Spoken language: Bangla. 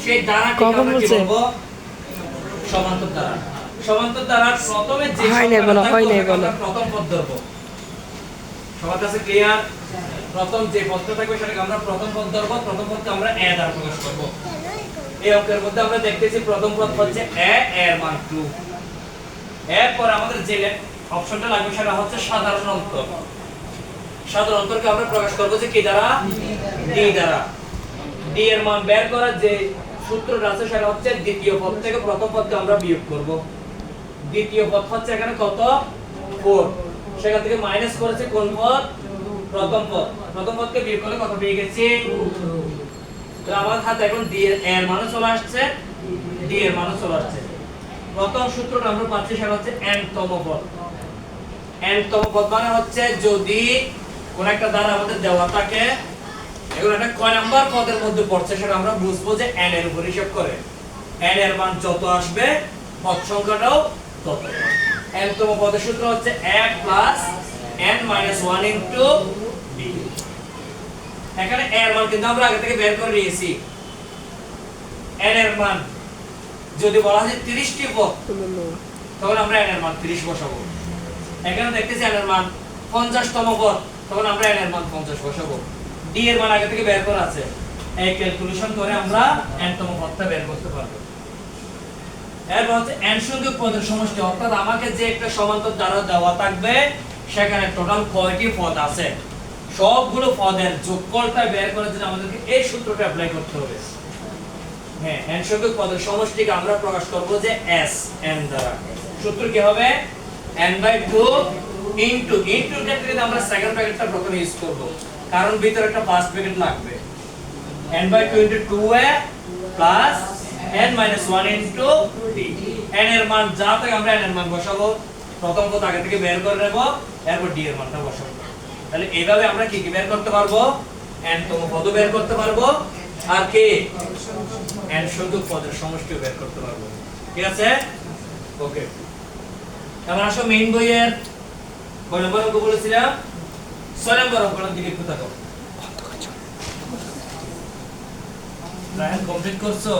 সেই দ্বারাটিকে আমরা কি বলবো? সমান্তর দ্বারা। সমান্তর দ্বারার প্রথমে যে প্রথম পদ ধরবো। সবার কাছে ক্লিয়ার? প্রথম যে পদটা থাকবে সেটাকে আমরা প্রথম পদ ধরবো। প্রথম পদকে আমরা এ দ্বারা প্রকাশ করব। এই অঙ্কের মধ্যে আমরা দেখতেছি প্রথম পদ হচ্ছে এ, এর মান 2। এরপর আমাদের যে অপশনটা লাগবে সেটা হচ্ছে সাধারণ অন্তর। সাধারণ অন্তরকে আমরা প্রকাশ করব যে কি দ্বারা? ডি দ্বারা। ডি এর মান বের করার যে সূত্রটা আছে সেটা হচ্ছে দ্বিতীয় পদ থেকে প্রথম পদকে আমরা বিয়োগ করব। দ্বিতীয় পদ হচ্ছে এখানে কত? 4। সেখান থেকে মাইনাস করেছে কোন পদ? প্রথম পদ। প্রথম পদকে বিয়োগ করলে কত পেয়ে গেছি? তো আমাদের হাতে এখন ডি এর মান চলে আসছে, ডি এর মান চলে আসছে। প্রথম সূত্রটা আমরা পাচ্ছি সেটা হচ্ছে n তম পদ। n তম পদ মানে হচ্ছে যদি কোন একটা দ্বারা আমাদের দেওয়া থাকে, এখন একটা কয় নাম্বার পদের মধ্যে পড়ছে সেটা আমরা বুঝবো যে n এর উপর হিসাব করে। n এর মান যত আসবে পদ সংখ্যাটাও তত। n তম পদের সূত্র হচ্ছে a n - 1 ইনটু b। এখানে a এর মান কিন্তু আমরা আগে থেকে বের করে নিয়েছি। n এর মান যদি বলা হয় 30 টি পদ, তখন আমরা n এর মান 30 বসাবো। এখানে দেখতেছি n এর মান 50 তম পদ, তখন আমরা n এর মান 50 বসাবো। d এর মান আগে থেকে বের করা আছে, এই ক্যালকুলেশন করে আমরা n তম পদটা বের করতে পারবো। এরপর হচ্ছে n সংখ্যক পদের সমষ্টি, অর্থাৎ আমাকে যে একটা সমান্তর দ্বারা দেওয়া থাকবে সেখানে টোটাল কয়টি পদ আছে, সবগুলো পদের যোগফলটা বের করার জন্য আমাদেরকে এই সূত্রটা অ্যাপ্লাই করতে হবে। হ্যাঁ, n সংখ্যক পদের সমষ্টিকে আমরা প্রকাশ করব যে s n দ্বারা। সূত্র কি হবে? n/2 ইনটু ইনটুর ক্ষেত্রে আমরা সেকেন্ড ব্র্যাকেটটা প্রথমে ইউজ করব, কারণ ভিতরে একটা ফার্স্ট ব্র্যাকেট লাগবে। n/2 into 2a plus n - 1 into d। n এর মান যা থাকে আমরা n এর মান বসাবো, প্রথম পদ আগে থেকে বের করে নেব, এরপর d এর মানটা বসাবো। তাহলে এইভাবে আমরা কি কি বের করতে পারবো? n তম পদ বের করতে পারবো, আর কি n সংখ্যক পদের সমষ্টিও বের করতে পারবো। ঠিক আছে? ওকে, এবার আসো মেইন বইয়ের কয় নম্বর অঙ্ক বলেছিলাম? 6 নম্বর অঙ্কটার দিকে একটু তাকাও। রায়হান কমপ্লিট করছো?